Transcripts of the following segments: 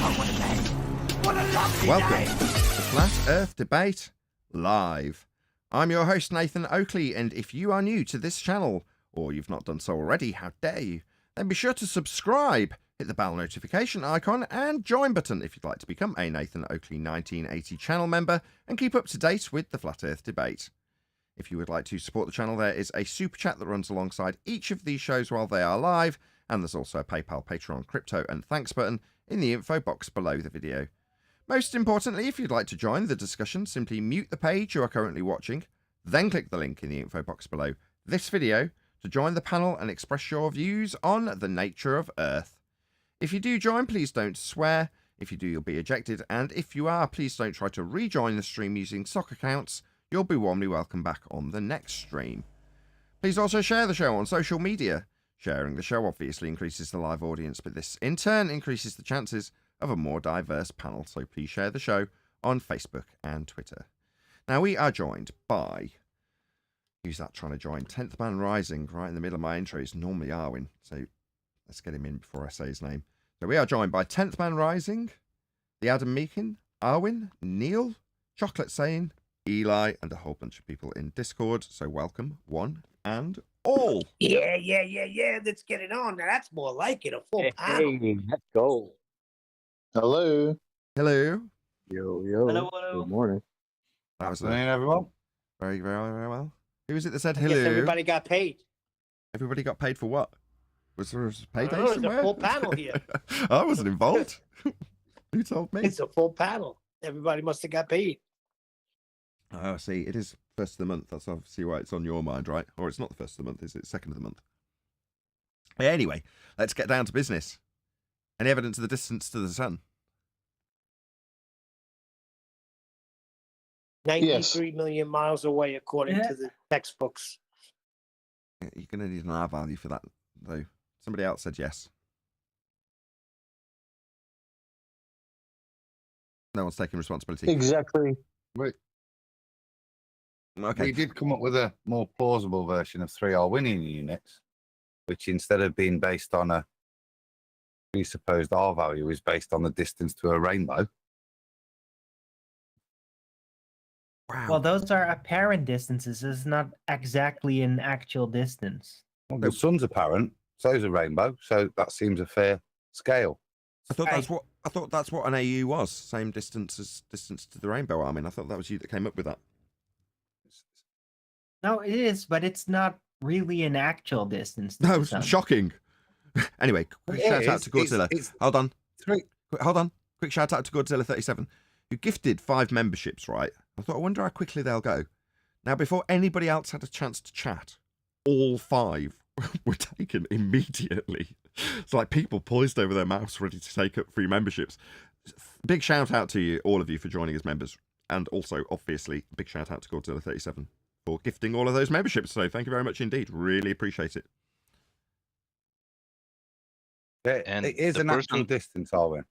Welcome to Flat Earth Debate Live. I'm your host, Nathan Oakley, and if you are new to this channel, or you've not done so already, how dare you, then be sure to subscribe, hit the bell notification icon, and join button if you'd like to become a Nathan Oakley 1980 channel member and keep up to date with the Flat Earth Debate. If you would like to support the channel, there is a super chat that runs alongside each of these shows while they are live, and there's also a PayPal, Patreon, crypto, and thanks button in the info box below the video. Most importantly, if you'd like to join the discussion, simply mute the page you are currently watching, then click the link in the info box below this video to join the panel and express your views on the nature of Earth. If you do join, please don't swear. If you do, you'll be ejected, and if you are, please don't try to rejoin the stream using sock accounts. You'll be warmly welcome back on the next stream. Please also share the show on social media. Sharing the show obviously increases the live audience, but this in turn increases the chances of a more diverse panel, so please share the show on Facebook and Twitter. Now, we are joined by, who's that trying to join? 10th Man Rising, right in the middle of my intro is normally Arwin, so let's get him in before I say his name. So we are joined by 10th Man Rising, the Adam Meakin, Arwin, Neil, Chocolate Sane, Eli, and a whole bunch of people in Discord, so welcome, one and all. Yeah, let's get it on. Now that's more like it, a full panel. Hey, let's go. Hello. Hello. Yo. Hello. Good morning. That was Afternoon, everyone. very well. Who was it that said I hello? guess everybody got paid. Everybody got paid for what? Was there a payday It's somewhere? a full panel here. I wasn't involved. Who told me? It's a full panel. Everybody must have got paid. Oh, see, it is first of the month. That's obviously why it's on your mind, right? Or it's not the first of the month, is it? Second of the month. Yeah, anyway, let's get down to business. Any evidence of the distance to the sun? 93 million miles away, according to the textbooks. You're going to need an R value for that, though. Somebody else said yes. No one's taking responsibility. Exactly. Right. Okay. We did come up with a more plausible version of 3R winning units, which instead of being based on a presupposed R value is based on the distance to a rainbow. Wow. Well, those are apparent distances. It's not exactly an actual distance. Well, the sun's apparent, so is a rainbow, so that seems a fair scale. I thought that's what an AU was. Same distance as distance to the rainbow. I mean, I thought that was you that came up with that. No, it is, but it's not really an actual distance. No, it's shocking. Anyway, quick shout out to Godzilla. Hold on. Quick shout out to Godzilla 37, who gifted 5 memberships, right? I thought, I wonder how quickly they'll go. Now, before anybody else had a chance to chat, all 5 were taken immediately. It's like people poised over their mouse ready to take up free memberships. Big shout out to you, all of you, for joining as members. And also, obviously, big shout out to Godzilla 37 for gifting all of those memberships. So thank you very much indeed. Really appreciate it. And it is an actual distance, Arwin.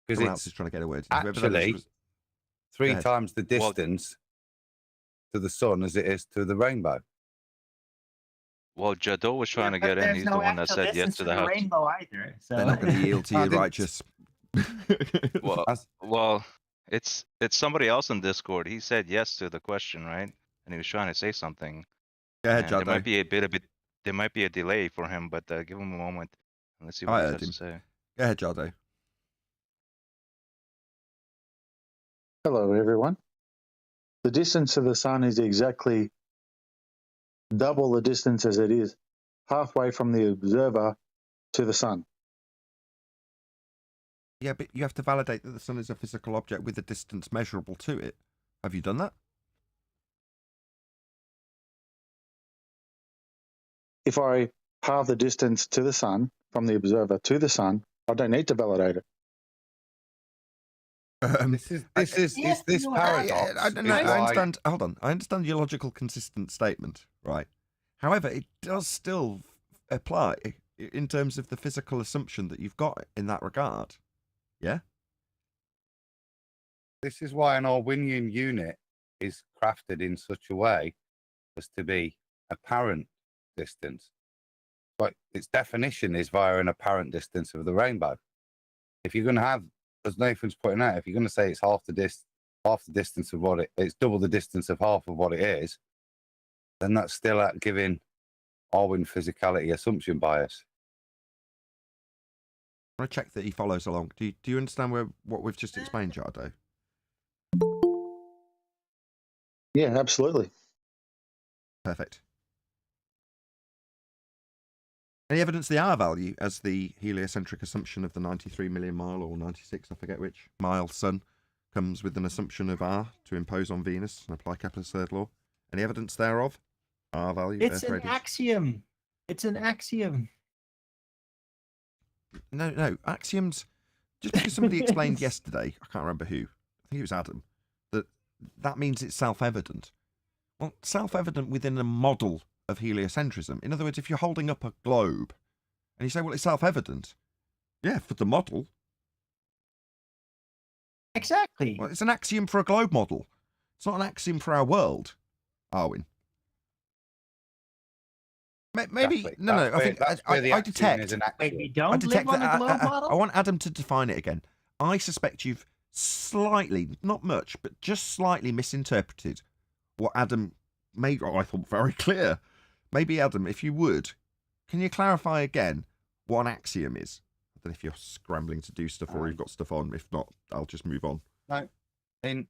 Because Someone else is trying to get a word. Actually 3 times the distance to the sun as it is to the rainbow. Well, Jadot was trying to get in. He's the one that said yes to the house. Rainbow either. So They're not going to yield to you, righteous. Well, it's somebody else in Discord. He said yes to the question, right? And he was trying to say something. Go ahead, And Jadot. there might be a delay for him, but give him a moment. And let's see what he has to say. Go ahead, Jadot. Hello, everyone. The distance to the sun is exactly double the distance as it is halfway from the observer to the sun. Yeah, but you have to validate that the sun is a physical object with a distance measurable to it. Have you done that? If I halve the distance to the sun from the observer to the sun, I don't need to validate it. This is paradox. I understand. Hold on. I understand your logical, consistent statement, right? However, it does still apply in terms of the physical assumption that you've got in that regard. Yeah? This is why an Arwinian unit is crafted in such a way as to be apparent distance. But its definition is via an apparent distance of the rainbow. If you're going to have as Nathan's pointing out, if you're going to say it's half the distance of what it's double the distance of half of what it is, then that's still at giving Darwin physicality assumption bias. I want to check that he follows along. Do you understand what we've just explained, Jardo? Yeah, absolutely. Perfect. Any evidence the R value as the heliocentric assumption of the 93 million mile or 96, I forget which, mile sun comes with an assumption of R to impose on Venus and apply Kepler's third law? Any evidence thereof? R value? It's Earth an radius? axiom. It's an axiom. No, axioms. Just because somebody explained yesterday, I can't remember who, I think it was Adam, that means it's self-evident. Well, self-evident within a model of heliocentrism. In other words, if you're holding up a globe and you say, well, it's self-evident. Yeah, for the model. Exactly. Well, it's an axiom for a globe model. It's not an axiom for our world, Arwin. Maybe Exactly. no. I think I detect. Wait, we don't live on a globe model? I want Adam to define it again. I suspect you've slightly, not much, but just slightly misinterpreted what Adam made. Oh, I thought very clear. Maybe Adam, if you would, can you clarify again what an axiom is? I don't know if you're scrambling to do stuff or you've got stuff on. If not, I'll just move on. No, in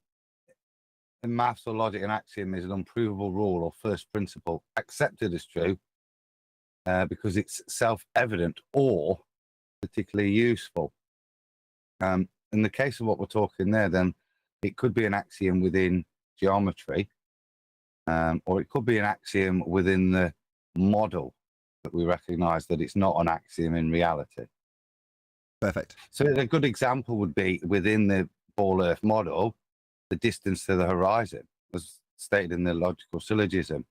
maths or logic, an axiom is an unprovable rule or first principle accepted as true. Because it's self-evident or particularly useful. In the case of what we're talking there, then it could be an axiom within geometry, or it could be an axiom within the model that we recognize that it's not an axiom in reality. Perfect. So a good example would be within the ball Earth model, the distance to the horizon, as stated in the logical syllogism,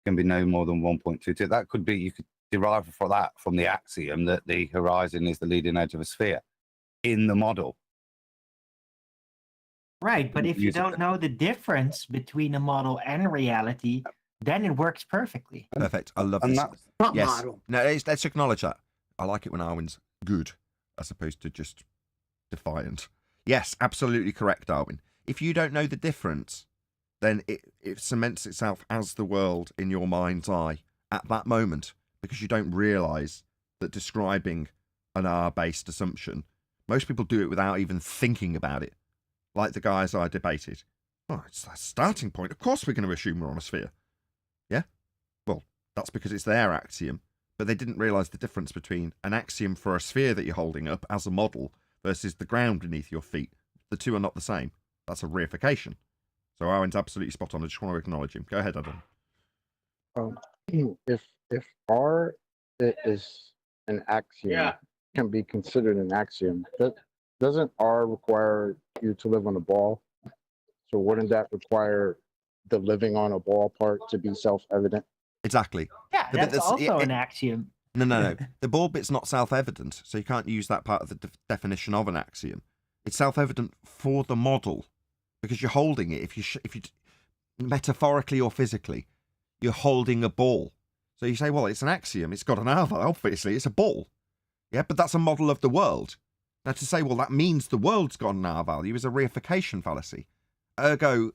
can be no more than 1.22. That could be, you could derive for that from the axiom that the horizon is the leading edge of a sphere in the model. Right, but if you don't know the difference between a model and reality, then it works perfectly. Perfect. I love And this. Front Yes. model. No, let's acknowledge that. I like it when Arwin's good as opposed to just defiant. Yes, absolutely correct, Darwin. If you don't know the difference, then it cements itself as the world in your mind's eye at that moment, because you don't realise that describing an R-based assumption, most people do it without even thinking about it. Like the guys I debated. Oh, it's that starting point. Of course we're going to assume we're on a sphere. Yeah? Well, that's because it's their axiom. But they didn't realise the difference between an axiom for a sphere that you're holding up as a model versus the ground beneath your feet. The two are not the same. That's a reification. So Owen's absolutely spot on. I just want to acknowledge him. Go ahead, Adam. If R is an axiom, can be considered an axiom, doesn't R require you to live on a ball? So wouldn't that require the living on a ball part to be self-evident? Exactly. Yeah, The bit that's also an axiom. No. The ball bit's not self-evident, so you can't use that part of the definition of an axiom. It's self-evident for the model, because you're holding it. If you metaphorically or physically, you're holding a ball. So you say, well, it's an axiom. It's got an R value. Obviously, it's a ball. Yeah, but that's a model of the world. Now, to say, well, that means the world's got an R value is a reification fallacy. Ergo,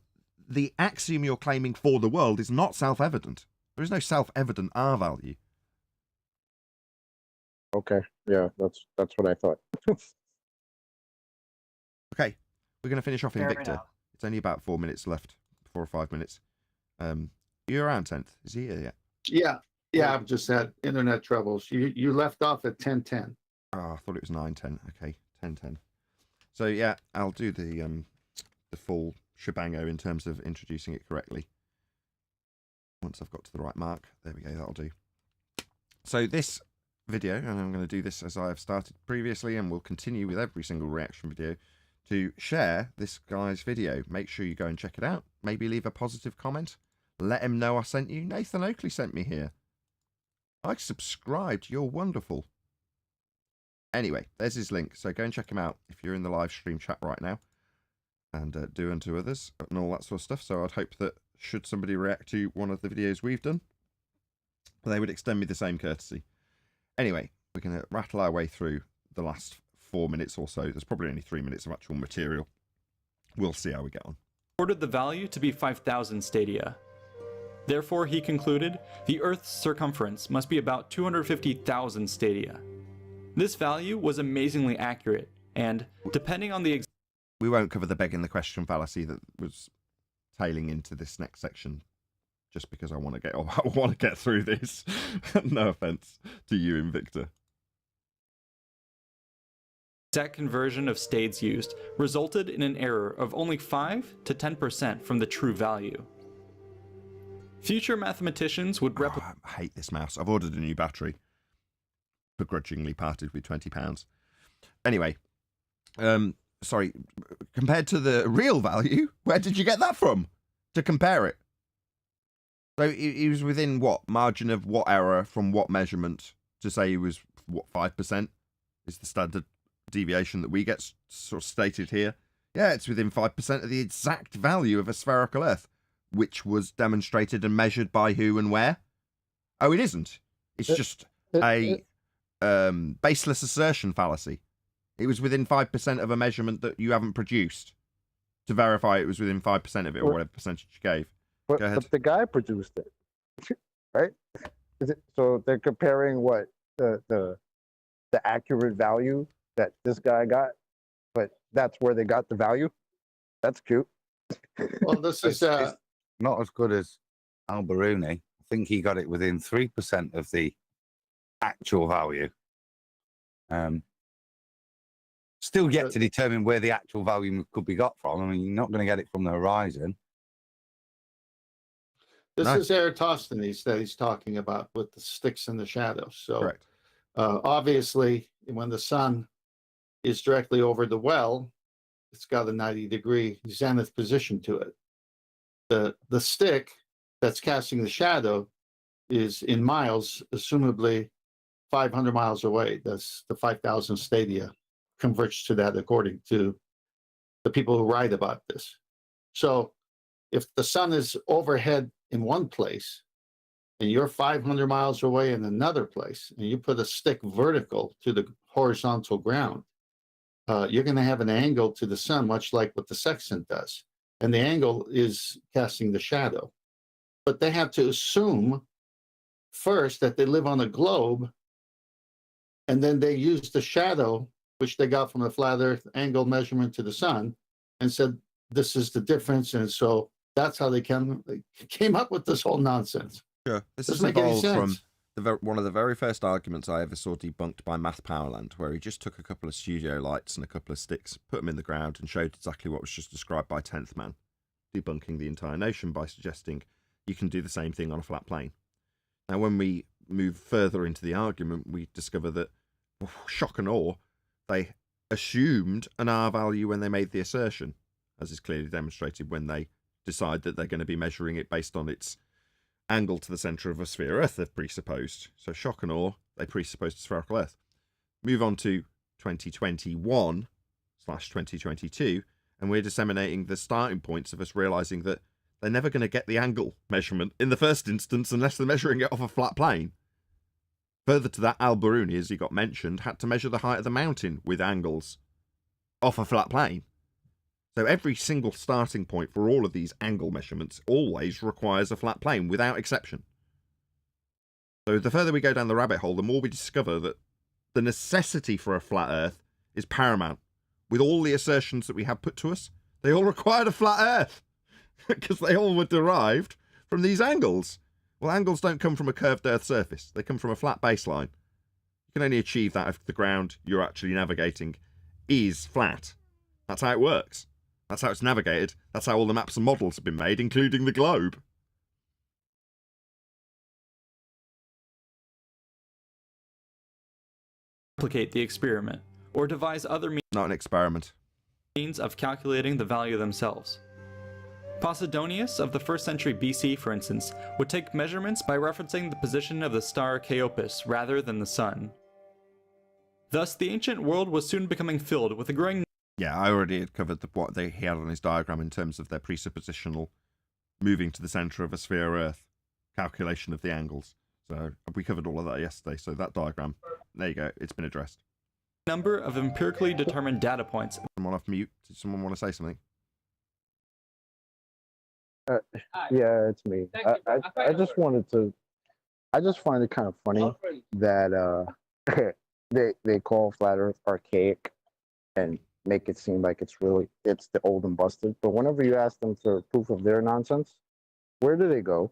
the axiom you're claiming for the world is not self-evident. There is no self-evident R value. Okay, yeah, that's what I thought. Okay, we're going to finish off Fair Invicta. enough. It's only about 4 minutes left, 4 or 5 minutes. You're around 10th. Is he here yet? Yeah, I've just had internet troubles. You left off at 10:10. Oh, I thought it was 9:10. Okay, 10:10. So yeah, I'll do the full shebango in terms of introducing it correctly. Once I've got to the right mark, there we go. That'll do. So this video, and I'm going to do this as I have started previously, and we'll continue with every single reaction video to share this guy's video. Make sure you go and check it out. Maybe leave a positive comment. Let him know I sent you. Nathan Oakley sent me here. I subscribed. You're wonderful. Anyway, there's his link. So go and check him out if you're in the live stream chat right now. And do unto others and all that sort of stuff. So I'd hope that should somebody react to one of the videos we've done, they would extend me the same courtesy. Anyway, we're going to rattle our way through the last 4 minutes or so. There's probably only 3 minutes of actual material. We'll see how we get on. Ordered the value to be 5,000 stadia. Therefore, he concluded, the Earth's circumference must be about 250,000 stadia. This value was amazingly accurate, and, depending on the We won't cover the begging the question fallacy that was tailing into this next section, just because I want to get through this. No offense to you, Invicta. exact conversion of stades used resulted in an error of only 5 to 10% from the true value. Future mathematicians would replicate. I hate this mouse. I've ordered a new battery. Begrudgingly parted with £20. Anyway, sorry. Compared to the real value, where did you get that from to compare it? So he was within what margin of what error from what measurement to say he was what 5% is the standard deviation that we get sort of stated here. Yeah, it's within 5% of the exact value of a spherical Earth, which was demonstrated and measured by who and where. Oh, it isn't. It's just a baseless assertion fallacy. It was within 5% of a measurement that you haven't produced to verify it was within 5% of it, or whatever percentage you gave. Go ahead. But the guy produced it, right? So they're comparing what the accurate value that this guy got, but that's where they got the value. That's cute. Well, this is It's not as good as Alberuni. I think he got it within 3% of the actual value. Still yet to determine where the actual value could be got from. I mean, you're not going to get it from the horizon. this Nice. is Eratosthenes that he's talking about with the sticks and the shadows. So Correct. obviously, when the sun is directly over the well, it's got a 90-degree zenith position to it. The stick that's casting the shadow is in miles, assumably 500 miles away. That's the 5,000 stadia converge to that according to the people who write about this. So if the sun is overhead in one place and you're 500 miles away in another place, and you put a stick vertical to the horizontal ground, you're going to have an angle to the sun, much like what the sextant does. And the angle is casting the shadow. But they have to assume first that they live on a globe, and then they use the shadow, which they got from the flat earth angle measurement to the sun, and said, this is the difference. And so that's how they came up with this whole nonsense. Sure. This Doesn't is make any evolved sense. from one of the very first arguments I ever saw debunked by Math Powerland, where he just took a couple of studio lights and a couple of sticks, put them in the ground, and showed exactly what was just described by 10th Man, debunking the entire notion by suggesting you can do the same thing on a flat plane. Now, when we move further into the argument, we discover that, shock and awe, they assumed an R value when they made the assertion, as is clearly demonstrated when they decide that they're going to be measuring it based on its angle to the centre of a sphere Earth they've presupposed. So shock and awe, they presupposed a spherical Earth. Move on to 2021/2022, and we're disseminating the starting points of us realising that they're never going to get the angle measurement in the first instance unless they're measuring it off a flat plane. Further to that, Alberuni, as he got mentioned, had to measure the height of the mountain with angles off a flat plane. So every single starting point for all of these angle measurements always requires a flat plane, without exception. So the further we go down the rabbit hole, the more we discover that the necessity for a flat Earth is paramount. With all the assertions that we have put to us, they all required a flat Earth, because they all were derived from these angles. Well, angles don't come from a curved Earth surface. They come from a flat baseline. You can only achieve that if the ground you're actually navigating is flat. That's how it works. That's how it's navigated. That's how all the maps and models have been made, including the globe. Replicate the experiment, or devise other Not an experiment. means of calculating the value themselves. Posidonius of the 1st century BC, for instance, would take measurements by referencing the position of the star Chaopus rather than the sun. Thus, the ancient world was soon becoming filled with a growing. Yeah, I already had covered what he had on his diagram in terms of their presuppositional moving to the centre of a sphere Earth, calculation of the angles. So we covered all of that yesterday. So that diagram, there you go, it's been addressed. number of empirically determined data points. Someone off mute. Did someone want to say something? Yeah, it's me. I just wanted to. I just find it kind of funny that they call flat Earth archaic and make it seem like it's the old and busted. But whenever you ask them for proof of their nonsense, where do they go?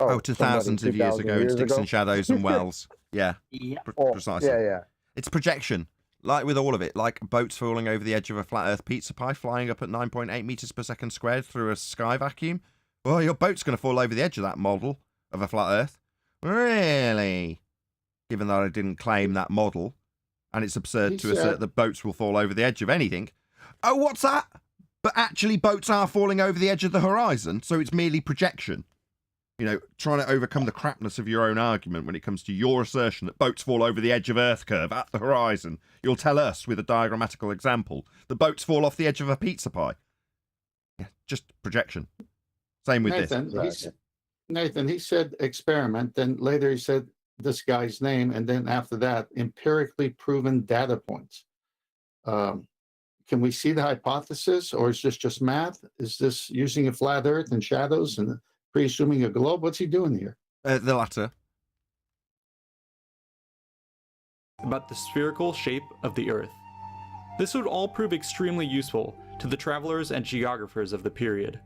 Oh, to thousands of years ago, in Sticks and Shadows and Wells. Yeah, Yeah. precisely. Yeah. It's projection, like with all of it, like boats falling over the edge of a flat Earth pizza pie, flying up at 9.8 meters per second squared through a sky vacuum. Well, your boat's going to fall over the edge of that model of a flat Earth. Really? Given that I didn't claim that model, and it's absurd to assert that boats will fall over the edge of anything. Oh, what's that? But actually, boats are falling over the edge of the horizon, so it's merely projection. You know, trying to overcome the crapness of your own argument when it comes to your assertion that boats fall over the edge of Earth curve at the horizon. You'll tell us, with a diagrammatical example, that boats fall off the edge of a pizza pie. Yeah, just projection. Same with this. Nathan, he said experiment, then later he said this guy's name, and then after that, empirically proven data points. Can we see the hypothesis, or is this just math? Is this using a flat Earth and shadows and pre-assuming a globe? What's he doing here? The latter. About the spherical shape of the Earth. This would all prove extremely useful to the travelers and geographers of the period.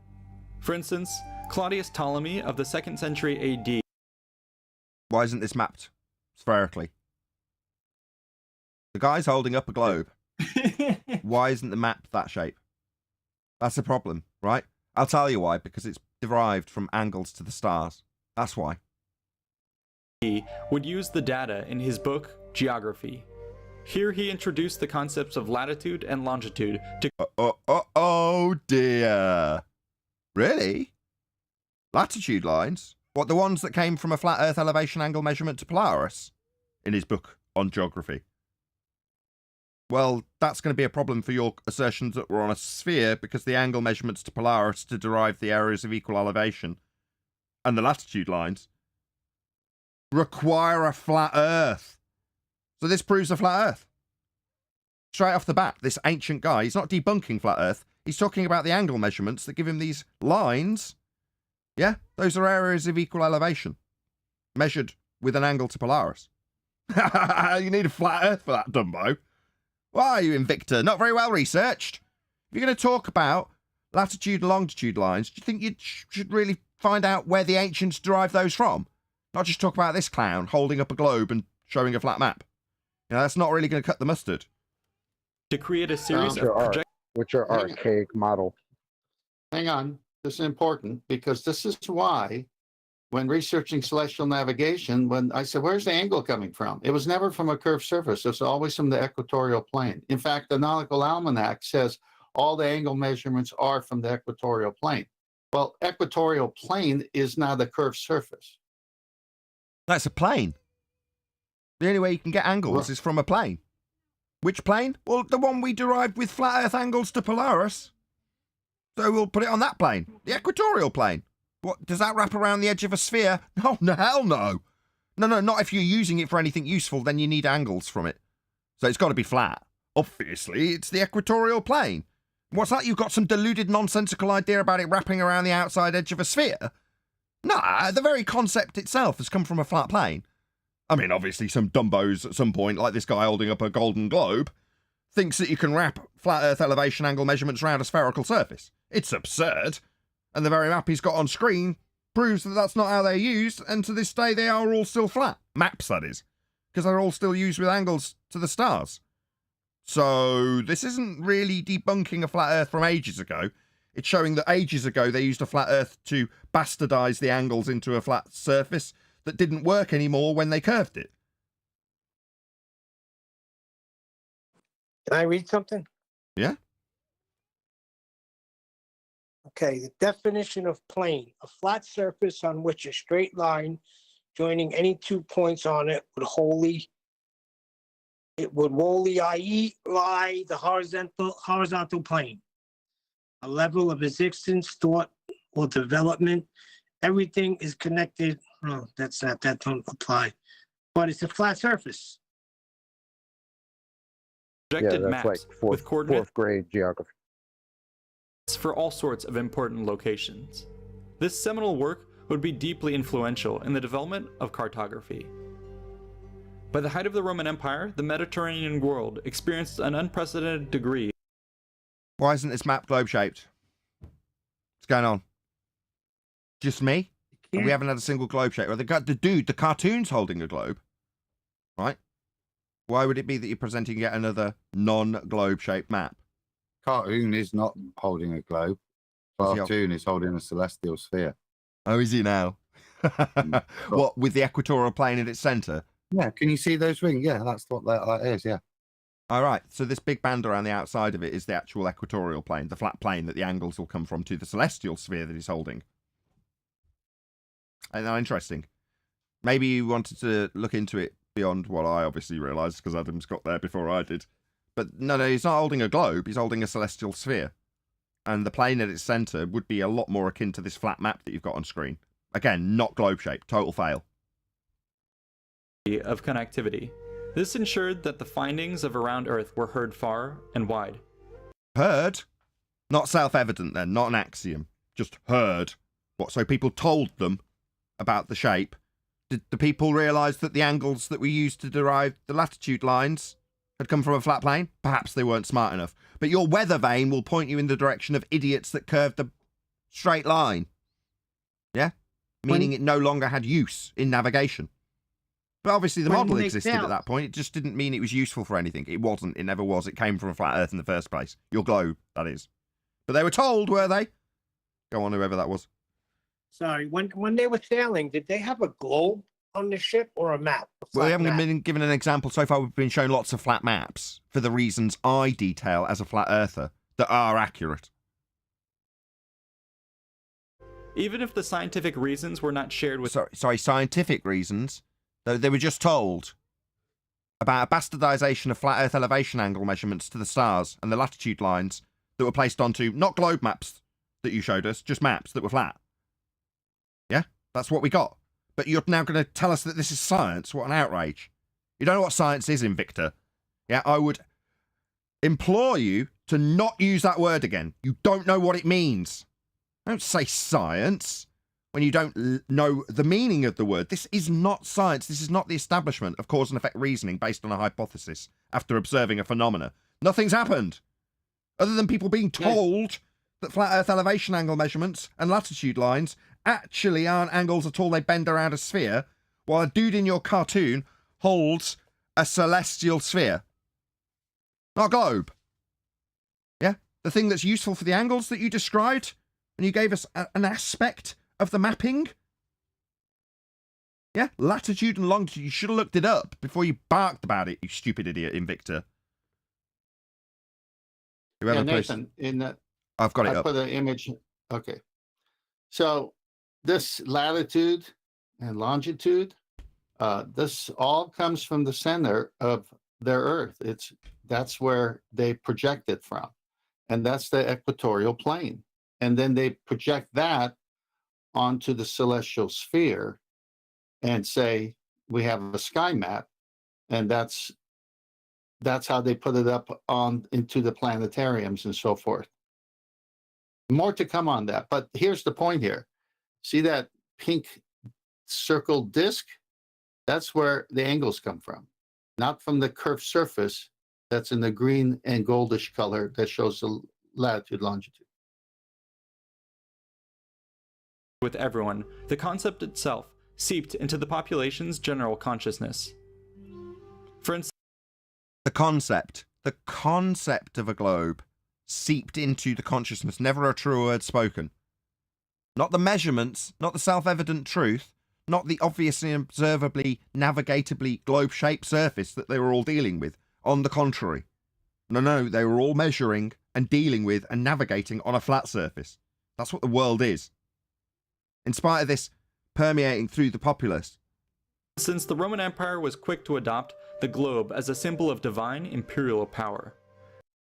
For instance, Claudius Ptolemy of the 2nd century AD. Why isn't this mapped spherically? The guy's holding up a globe. Why isn't the map that shape? That's the problem, right? I'll tell you why, because it's derived from angles to the stars. That's why. He would use the data in his book, Geography. Here he introduced the concepts of latitude and longitude to... Oh dear. Really? Latitude lines? What, the ones that came from a flat Earth elevation angle measurement to Polaris? In his book on geography. Well, that's going to be a problem for your assertions that we're on a sphere, because the angle measurements to Polaris to derive the areas of equal elevation and the latitude lines require a flat Earth. So this proves a flat Earth. Straight off the bat, this ancient guy, he's not debunking flat Earth. He's talking about the angle measurements that give him these lines. Yeah, those are areas of equal elevation, measured with an angle to Polaris. You need a flat Earth for that, Dumbo. Why are you, Invicta? Not very well researched. If you're going to talk about latitude and longitude lines, do you think you should really find out where the ancients derived those from? Not just talk about this clown holding up a globe and showing a flat map. You know, that's not really going to cut the mustard. To create a series of projections. Which are archaic model. Hang on. This is important, because this is why when researching celestial navigation, when I said, where's the angle coming from? It was never from a curved surface. It was always from the equatorial plane. In fact, the Nautical Almanac says all the angle measurements are from the equatorial plane. Well, equatorial plane is not a curved surface. That's a plane. The only way you can get angles is from a plane. Which plane? Well, the one we derived with flat Earth angles to Polaris. So we'll put it on that plane, the equatorial plane. What, does that wrap around the edge of a sphere? No, hell no. No, not if you're using it for anything useful, then you need angles from it. So it's got to be flat. Obviously, it's the equatorial plane. What's that? You've got some deluded, nonsensical idea about it wrapping around the outside edge of a sphere? Nah, the very concept itself has come from a flat plane. I mean, obviously some dumbos at some point, like this guy holding up a golden globe, thinks that you can wrap flat Earth elevation angle measurements around a spherical surface. It's absurd. And the very map he's got on screen proves that that's not how they're used, and to this day they are all still flat. Maps, that is. Because they're all still used with angles to the stars. So this isn't really debunking a flat Earth from ages ago. It's showing that ages ago they used a flat Earth to bastardize the angles into a flat surface that didn't work anymore when they curved it. Can I read something? Yeah? Okay, the definition of plane: a flat surface on which a straight line joining any 2 points on it would wholly lie the horizontal plane, a level of existence, thought, or development. Everything is connected. No, that don't apply. But it's a flat surface. projected that's maps like with coordinates fourth grade geography. for all sorts of important locations. This seminal work would be deeply influential in the development of cartography. By the height of the Roman Empire, the Mediterranean world experienced an unprecedented degree. Why isn't this map globe-shaped? What's going on? Just me? We haven't had a single globe shape. Well, the cartoon's holding a globe, right? Why would it be that you're presenting yet another non-globe shaped map? Cartoon is not holding a globe. Cartoon is holding a celestial sphere. Oh, is he now? What, with the equatorial plane at its centre? Yeah, can you see those rings? Yeah, that's what that is, yeah. All right, so this big band around the outside of it is the actual equatorial plane, the flat plane that the angles will come from to the celestial sphere that he's holding. Isn't that interesting? Maybe you wanted to look into it beyond what I obviously realised, because Adam's got there before I did. But no, he's not holding a globe, he's holding a celestial sphere. And the plane at its centre would be a lot more akin to this flat map that you've got on screen. Again, not globe-shaped, total fail. Of connectivity. This ensured that the findings of around Earth were heard far and wide. Heard? Not self-evident then, not an axiom. Just heard. What, so people told them about the shape? Did the people realise that the angles that we used to derive the latitude lines had come from a flat plane? Perhaps they weren't smart enough. But your weather vane will point you in the direction of idiots that curved the straight line. Yeah? Meaning it no longer had use in navigation. But obviously the model existed at that point. It just didn't mean it was useful for anything. It wasn't. It never was. It came from a flat Earth in the first place. Your globe, that is. But they were told, were they? Go on, whoever that was. Sorry, when they were sailing, did they have a globe on the ship or a map? Well, we haven't been given an example so far. We've been shown lots of flat maps for the reasons I detail as a flat earther that are accurate. Even if the scientific reasons were not shared with... Sorry, scientific reasons. They were just told about a bastardization of flat Earth elevation angle measurements to the stars and the latitude lines that were placed onto, not globe maps that you showed us, just maps that were flat. Yeah? That's what we got. But you're now going to tell us that this is science? What an outrage. You don't know what science is, Invicta. Yeah, I would implore you to not use that word again. You don't know what it means. Don't say science when you don't know the meaning of the word. This is not science. This is not the establishment of cause and effect reasoning based on a hypothesis after observing a phenomena. Nothing's happened. Other than people being told that flat Earth elevation angle measurements and latitude lines actually aren't angles at all. They bend around a sphere, while a dude in your cartoon holds a celestial sphere. Not a globe. Yeah? The thing that's useful for the angles that you described, and you gave us an aspect of the mapping. Yeah? Latitude and longitude. You should have looked it up before you barked about it, you stupid idiot, Invicta. Yeah, Nathan, in the, I've got it up. I put an image. Okay. So this latitude and longitude, this all comes from the center of their Earth. That's where they project it from. And that's the equatorial plane. And then they project that onto the celestial sphere and say, we have a sky map. And that's how they put it up into the planetariums and so forth. More to come on that. But here's the point here. See that pink circled disc? That's where the angles come from, not from the curved surface that's in the green and goldish color that shows the latitude, longitude. With everyone, the concept itself seeped into the population's general consciousness. For instance, the concept of a globe seeped into the consciousness, never a true word spoken. Not the measurements, not the self-evident truth, not the obviously observably, navigatably globe-shaped surface that they were all dealing with. On the contrary. No, they were all measuring and dealing with and navigating on a flat surface. That's what the world is. In spite of this permeating through the populace. Since the Roman Empire was quick to adopt the globe as a symbol of divine imperial power.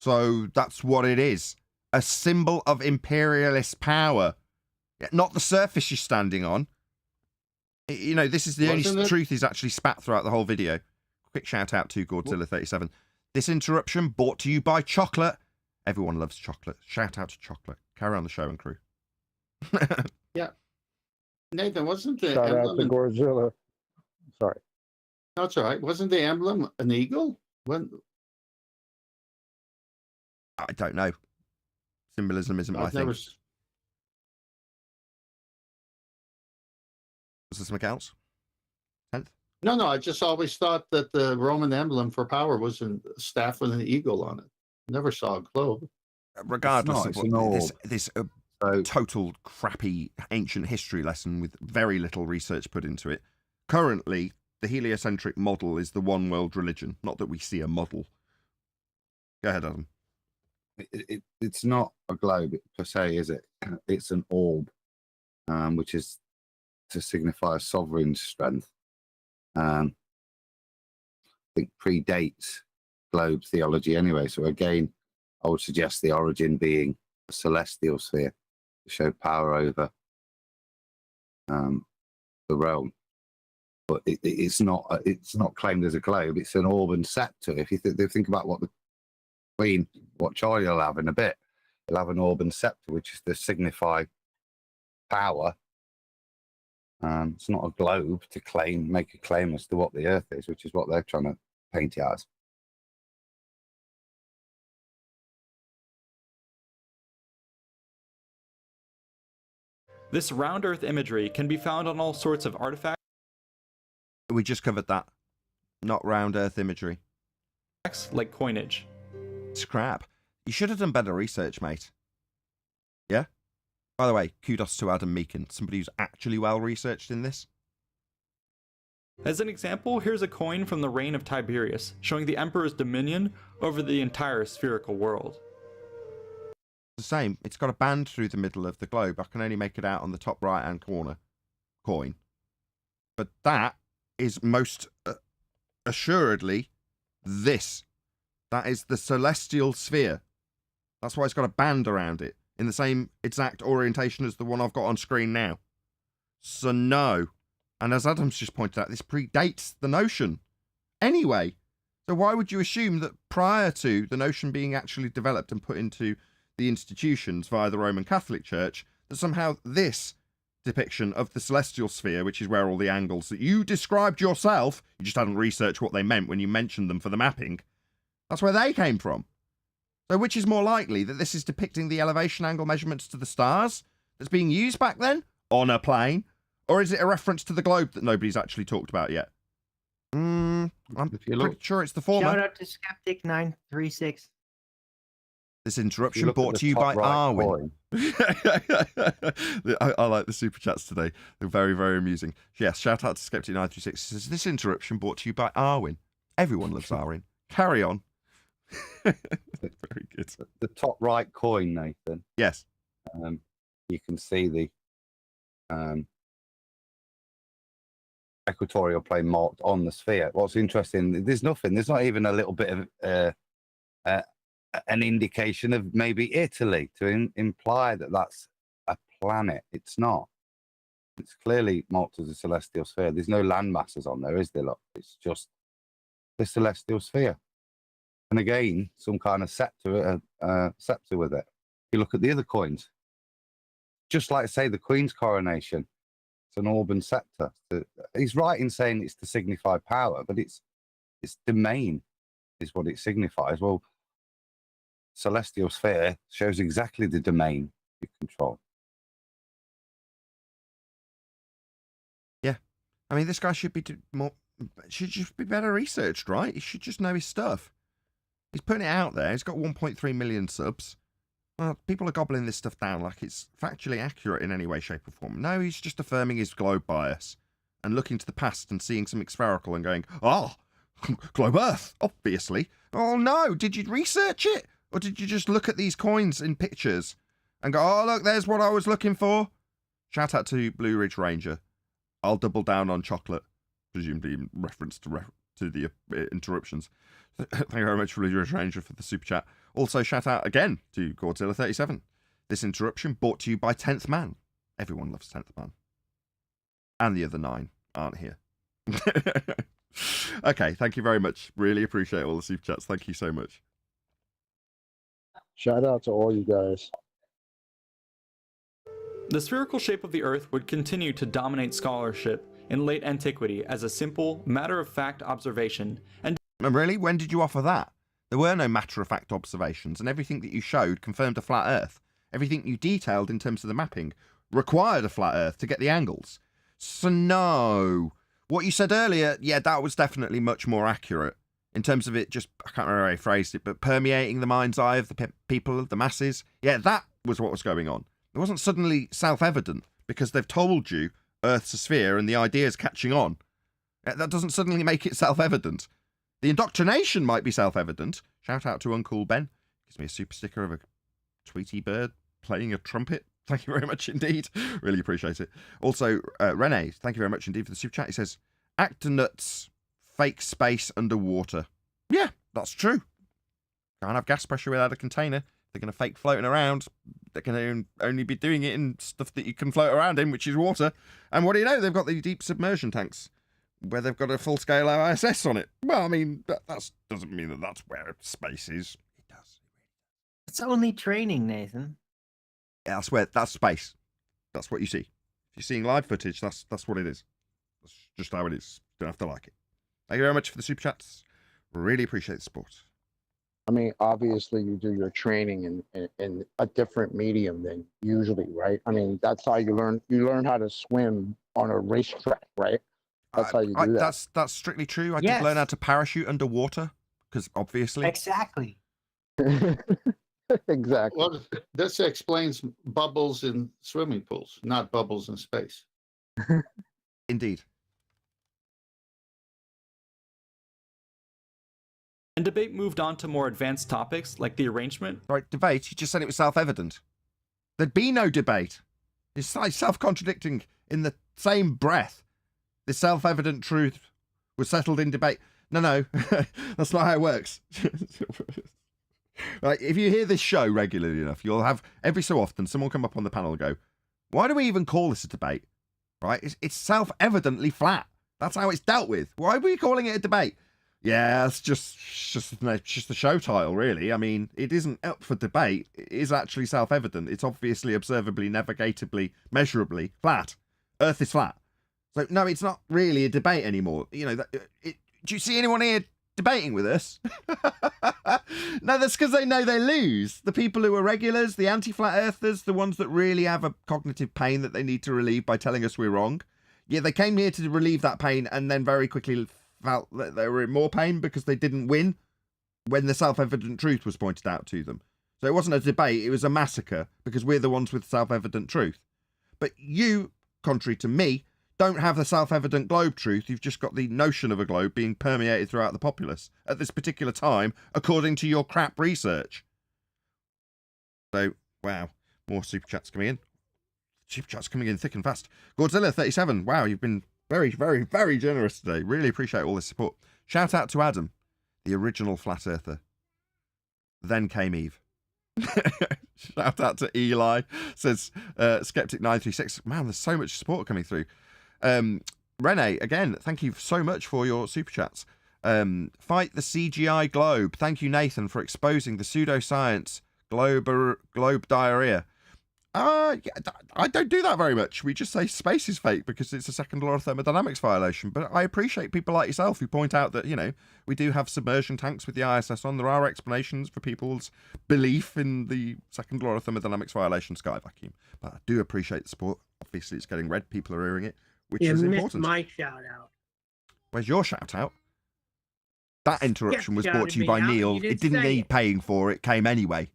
So that's what it is. A symbol of imperialist power. Not the surface you're standing on. You know, this is the only truth he's actually spat throughout the whole video. Quick shout out to Godzilla37. This interruption brought to you by chocolate. Everyone loves chocolate. Shout out to chocolate. Carry on the show and crew. Nathan, wasn't the Shout out to emblem? Godzilla. Sorry. That's all right. Wasn't the emblem an eagle? When I don't know. Symbolism isn't my I've thing. never. Was there something else? 10th? No. I just always thought that the Roman emblem for power was a staff with an eagle on it. Never saw a globe. Regardless not, of it's what an orb. this So total crappy ancient history lesson with very little research put into it. Currently, the heliocentric model is the one world religion. Not that we see a model. Go ahead, Adam. it's not a globe per se, is it? It's an orb, which is to signify a sovereign strength. I think predates globe theology anyway. So again, I would suggest the origin being a celestial sphere to show power over the realm. But it's not claimed as a globe. It's an orb and scepter. If you think about what the Queen, what Charlie will have in a bit, he'll have an orb and scepter, which is to signify power. It's not a globe to make a claim as to what the Earth is, which is what they're trying to paint it as. This round Earth imagery can be found on all sorts of artifacts We just covered that. Not round Earth imagery. like coinage. It's crap. You should have done better research, mate. Yeah? By the way, kudos to Adam Meakin, somebody who's actually well researched in this. As an example, here's a coin from the reign of Tiberius, showing the emperor's dominion over the entire spherical world. The same. It's got a band through the middle of the globe. I can only make it out on the top right-hand corner. Coin. But that is most assuredly this. That is the celestial sphere. That's why it's got a band around it, in the same exact orientation as the one I've got on screen now. So no. And as Adam's just pointed out, this predates the notion. Anyway, so why would you assume that prior to the notion being actually developed and put into the institutions via the Roman Catholic Church, that somehow this depiction of the celestial sphere, which is where all the angles that you described yourself, you just hadn't researched what they meant when you mentioned them for the mapping, that's where they came from. So which is more likely, that this is depicting the elevation angle measurements to the stars that's being used back then on a plane, or is it a reference to the globe that nobody's actually talked about yet? I'm pretty sure it's the former. Shout out to Skeptic 936. This interruption brought to you by Arwin. I like the super chats today. They're very, very amusing. Yes, shout out to Skeptic 936. Says, this interruption brought to you by Arwin. Everyone loves Arwin. Carry on. Very good. The top right coin, Nathan. Yes. You can see the equatorial plane marked on the sphere. What's interesting, there's nothing. There's not even a little bit of an indication of maybe Italy to imply that that's a planet. It's not. It's clearly marked as a celestial sphere. There's no land masses on there, is there? Look, it's just the celestial sphere. And again, some kind of scepter with it. You look at the other coins, just like say the Queen's coronation. It's an orb and scepter. He's right in saying it's to signify power, but it's domain is what it signifies. Well, celestial sphere shows exactly the domain you control. Yeah, I mean, this guy should be should just be better researched, right? He should just know his stuff. He's putting it out there. He's got 1.3 million subs. Well, people are gobbling this stuff down like it's factually accurate in any way, shape, or form. No, he's just affirming his globe bias and looking to the past and seeing something spherical and going, oh, globe Earth, obviously. Oh, no, did you research it? Or did you just look at these coins in pictures and go, oh, look, there's what I was looking for? Shout out to Blue Ridge Ranger. I'll double down on chocolate, presumably in reference to the interruptions. Thank you very much, Blue Ridge Ranger, for the super chat. Also, shout out again to Godzilla 37. This interruption brought to you by 10th Man. Everyone loves 10th Man. And the other 9 aren't here. Okay, thank you very much. Really appreciate all the super chats. Thank you so much. Shout out to all you guys. The spherical shape of the Earth would continue to dominate scholarship in late antiquity as a simple, matter-of-fact observation, and Really? When did you offer that? There were no matter-of-fact observations, and everything that you showed confirmed a flat Earth. Everything you detailed in terms of the mapping required a flat Earth to get the angles. So no. What you said earlier, yeah, that was definitely much more accurate. In terms of it just, I can't remember how I phrased it, but permeating the mind's eye of the people, the masses. Yeah, that was what was going on. It wasn't suddenly self-evident because they've told you Earth's a sphere and the idea's catching on. That doesn't suddenly make it self-evident. The indoctrination might be self-evident. Shout out to Uncle Ben. Gives me a super sticker of a Tweety bird playing a trumpet. Thank you very much indeed. Really appreciate it. Also, Rene, thank you very much indeed for the super chat. He says, Actonuts, fake space underwater. Yeah, that's true. Can't have gas pressure without a container. They're going to fake floating around. They're going to only be doing it in stuff that you can float around in, which is water. And what do you know? They've got the deep submersion tanks where they've got a full-scale ISS on it. Well, I mean, that doesn't mean that that's where space is. It does. It's only training, Nathan. Yeah, that's space. That's what you see. If you're seeing live footage, that's what it is. That's just how it is. Don't have to like it. Thank you very much for the super chats. Really appreciate the support. I mean, obviously, you do your training in a different medium than usually, right? I mean, that's how you learn. You learn how to swim on a racetrack, right? That's how you do that. That's strictly true. I did learn how to parachute underwater because obviously. Exactly. Exactly. Well, this explains bubbles in swimming pools, not bubbles in space. Indeed. and debate moved on to more advanced topics like the arrangement. Right, debate? You just said it was self-evident. There'd be no debate. It's like self-contradicting in the same breath. The self-evident truth was settled in debate. No, that's not how it works. Right, if you hear this show regularly enough, you'll have every so often someone come up on the panel and go, why do we even call this a debate? Right, it's self-evidently flat. That's how it's dealt with. Why are we calling it a debate? Yeah, it's just the show title, really. I mean, it isn't up for debate. It is actually self-evident. It's obviously, observably, navigatably, measurably flat. Earth is flat. So, no, it's not really a debate anymore. You know, do you see anyone here debating with us? No, that's because they know they lose. The people who are regulars, the anti-flat earthers, the ones that really have a cognitive pain that they need to relieve by telling us we're wrong. Yeah, they came here to relieve that pain and then very quickly felt that they were in more pain because they didn't win when the self-evident truth was pointed out to them. So it wasn't a debate, it was a massacre because we're the ones with self-evident truth. But you, contrary to me, don't have the self-evident globe truth. You've just got the notion of a globe being permeated throughout the populace at this particular time, according to your crap research. So, wow, more super chats coming in. Super chats coming in thick and fast. Godzilla37, wow, you've been very, very, very generous today. Really appreciate all this support. Shout out to Adam, the original flat earther. Then came Eve. Shout out to Eli, says Skeptic936. Man, there's so much support coming through. Rene, again, thank you so much for your super chats. Fight the CGI globe. Thank you, Nathan, for exposing the pseudoscience globe diarrhea. Yeah, I don't do that very much. We just say space is fake because it's a second law of thermodynamics violation. But I appreciate people like yourself who point out that, you know, we do have submersion tanks with the ISS on. There are explanations for people's belief in the second law of thermodynamics violation, sky vacuum. But I do appreciate the support. Obviously, it's getting read. People are hearing it, which is important. My shout out. Where's your shout out? That interruption was brought to you by me out, Neil. you didn't It didn't say need it. paying for. It came anyway.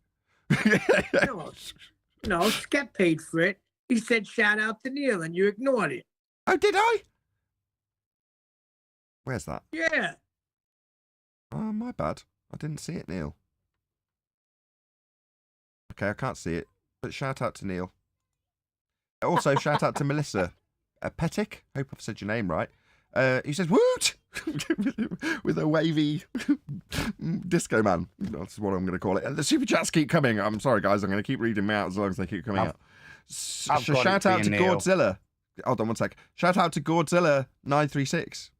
No, Skep paid for it. He said shout out to Neil and you ignored it. Oh, did I? Where's that? Yeah. Oh, my bad. I didn't see it, Neil. Okay, I can't see it. But shout out to Neil. Also, shout out to Melissa Petic. Hope I've said your name right. He says, woot! With a wavy disco man. That's what I'm going to call it. And the super chats keep coming. I'm sorry, guys. I'm going to keep reading them out as long as they keep coming out. Shout out to Godzilla. Hold on one sec. Shout out to Godzilla936.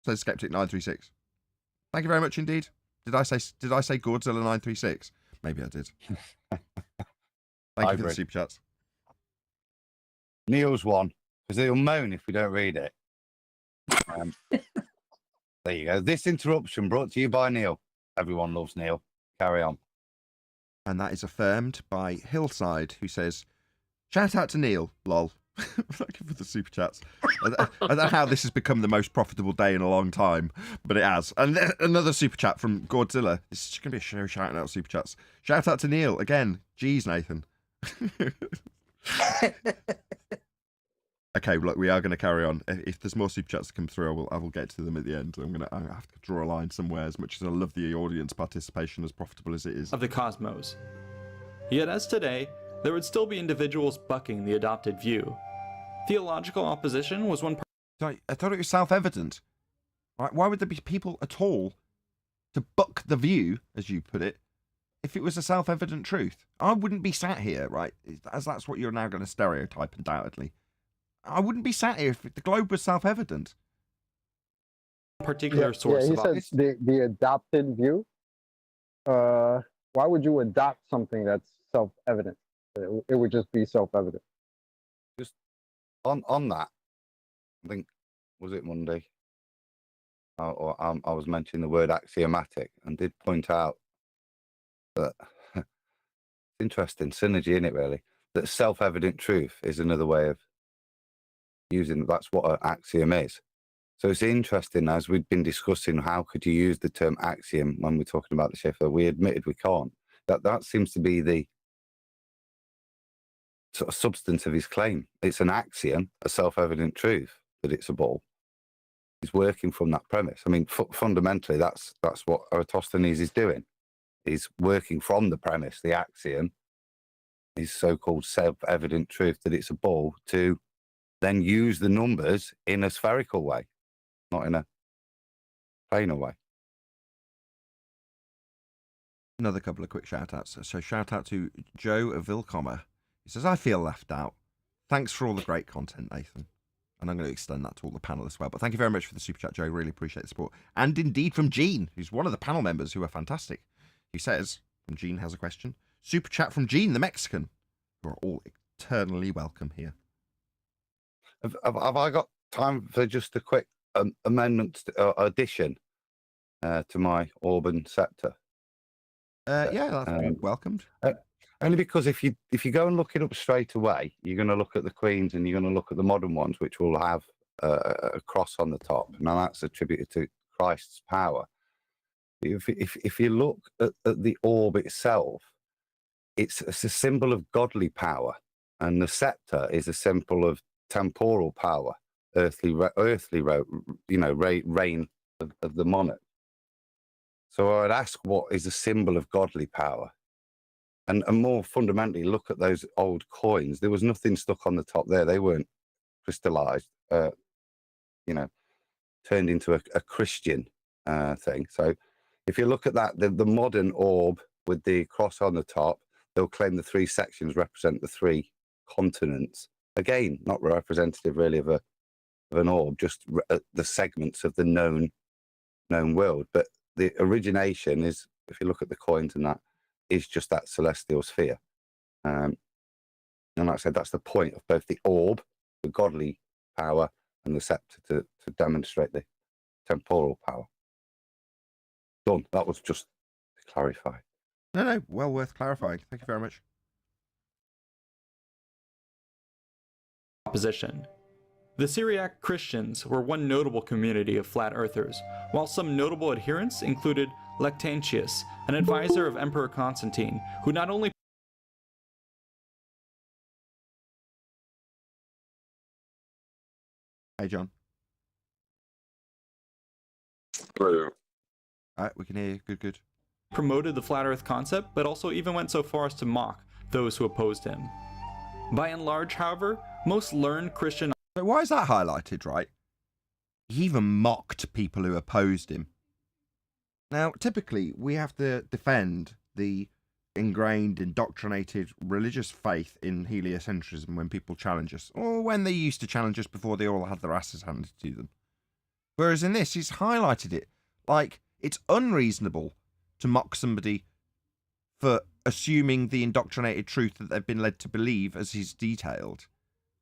says Skeptic 936. Thank you very much indeed. Did I say Godzilla 936? Maybe I did. Thank you for the super chats. Neil's one, because they'll moan if we don't read it. There you go. This interruption brought to you by Neil. Everyone loves Neil. Carry on. And that is affirmed by Hillside, who says, shout out to Neil, lol. Thank you for the super chats. I don't know how this has become the most profitable day in a long time, but it has. And another super chat from Godzilla. This is going to be a show shouting out super chats. Shout out to Neil again. Jeez, Nathan. Okay, look, we are going to carry on. If there's more super chats to come through, I will get to them at the end. I have to draw a line somewhere. As much as I love the audience participation, as profitable as it is, of the cosmos. Yet as today, there would still be individuals bucking the adopted view. Theological opposition was one part. I thought it was self-evident. Right? Why would there be people at all to buck the view, as you put it, if it was a self-evident truth? I wouldn't be sat here, right, as that's what you're now going to stereotype, undoubtedly. I wouldn't be sat here if the globe was self-evident. Particular source he of says the adopted view. Why would you adopt something that's self-evident? It would just be self-evident. Just on that, I think, was it Monday? I was mentioning the word axiomatic and did point out that it's interesting synergy in it, really. That self-evident truth is another way of using. That's what an axiom is. So it's interesting, as we've been discussing, how could you use the term axiom when we're talking about the Schiffer? We admitted we can't. That seems to be the sort of substance of his claim. It's an axiom, a self-evident truth that it's a ball. He's working from that premise. I mean, fundamentally, that's what Eratosthenes is doing. He's working from the premise, the axiom, his so-called self-evident truth that it's a ball, to then use the numbers in a spherical way, not in a planar way. Another couple of quick shout-outs. So shout out to Joe of Vilcomer. He says, I feel left out. Thanks for all the great content, Nathan. And I'm going to extend that to all the panel as well. But thank you very much for the super chat, Joe. Really appreciate the support. And indeed from Gene, who's one of the panel members who are fantastic. He says, from Gene has a question. Super chat from Gene, the Mexican. You are all eternally welcome here. Have I got time for just a quick amendment, addition to my Auburn scepter? Yeah, that's welcomed. Only because if you go and look it up straight away, you're going to look at the Queens and you're going to look at the modern ones, which will have a cross on the top. Now that's attributed to Christ's power. If you look at the orb itself, it's a symbol of godly power, and the scepter is a symbol of temporal power, earthly, reign of the monarch. So I would ask, what is a symbol of godly power? And more fundamentally, look at those old coins. There was nothing stuck on the top there. They weren't crystallized, turned into a Christian thing. So if you look at that, the modern orb with the cross on the top, they'll claim the three sections represent the three continents. Again, not representative really of an orb, just the segments of the known world. But the origination is, if you look at the coins and that, is just that celestial sphere. And like I said, that's the point of both the orb, the godly power, and the scepter to demonstrate the temporal power. Done. That was just to clarify. No, well worth clarifying. Thank you very much. Opposition. The Syriac Christians were one notable community of flat earthers, while some notable adherents included Lactantius, an advisor of Emperor Constantine, who not only Hey, John. Hello. All right, we can hear you. Good. promoted the flat earth concept, but also even went so far as to mock those who opposed him. By and large, however, most learned Christian... So why is that highlighted, right? He even mocked people who opposed him. Now, typically, we have to defend the ingrained, indoctrinated religious faith in heliocentrism when people challenge us, or when they used to challenge us before they all had their asses handed to them. Whereas in this, he's highlighted it like it's unreasonable to mock somebody for assuming the indoctrinated truth that they've been led to believe, as he's detailed,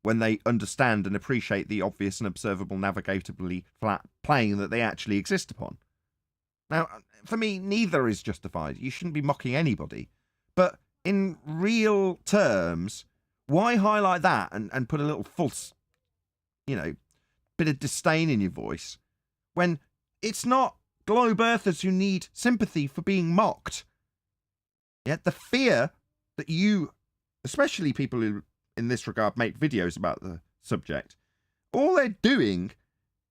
when they understand and appreciate the obvious and observable navigatably flat plane that they actually exist upon. Now, for me, neither is justified. You shouldn't be mocking anybody. But in real terms, why highlight that and put a little false, bit of disdain in your voice when it's not globe earthers who need sympathy for being mocked? Yet the fear that you, especially people who in this regard make videos about the subject, all they're doing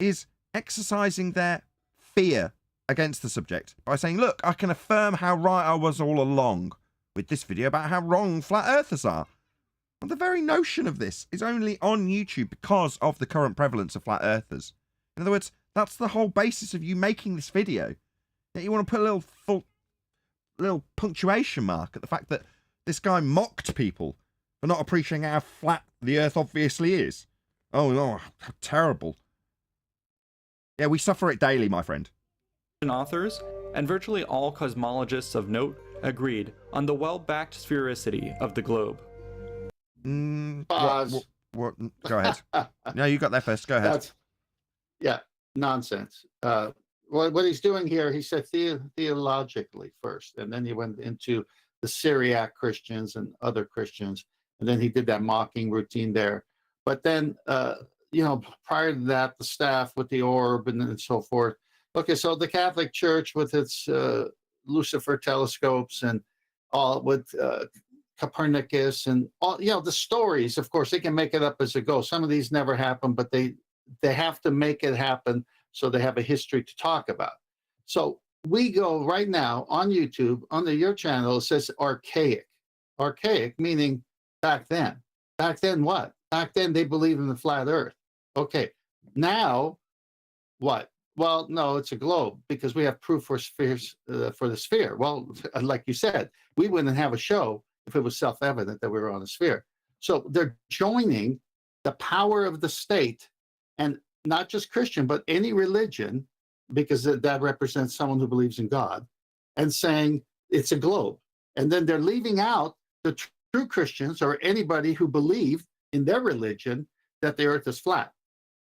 is exercising their fear against the subject by saying, look, I can affirm how right I was all along with this video about how wrong flat earthers are. And the very notion of this is only on YouTube because of the current prevalence of flat earthers. In other words, that's the whole basis of you making this video. Yet you want to put a little punctuation mark at the fact that this guy mocked people for not appreciating how flat the earth obviously is. Oh no, how terrible. Yeah, we suffer it daily, my friend. Authors, and virtually all cosmologists of note, agreed on the well-backed sphericity of the globe. Pause. What? Go ahead. No, you got there first. Go ahead. Nonsense. What he's doing here, he said theologically first, and then he went into the Syriac Christians and other Christians, and then he did that mocking routine there. But then, prior to that, the staff with the orb and so forth. Okay, so the Catholic Church with its Lucifer telescopes and all with Copernicus and all, the stories, of course, they can make it up as it goes. Some of these never happen, but they have to make it happen so they have a history to talk about. So we go right now on YouTube, under your channel, it says archaic. Archaic, meaning back then. Back then what? Back then they believed in the flat earth. Okay, now what? Well, no, it's a globe because we have proof for spheres, for the sphere. Well, like you said, we wouldn't have a show if it was self-evident that we were on a sphere. So they're joining the power of the state, and not just Christian, but any religion, because that represents someone who believes in God, and saying it's a globe. And then they're leaving out the true Christians or anybody who believed in their religion that the earth is flat.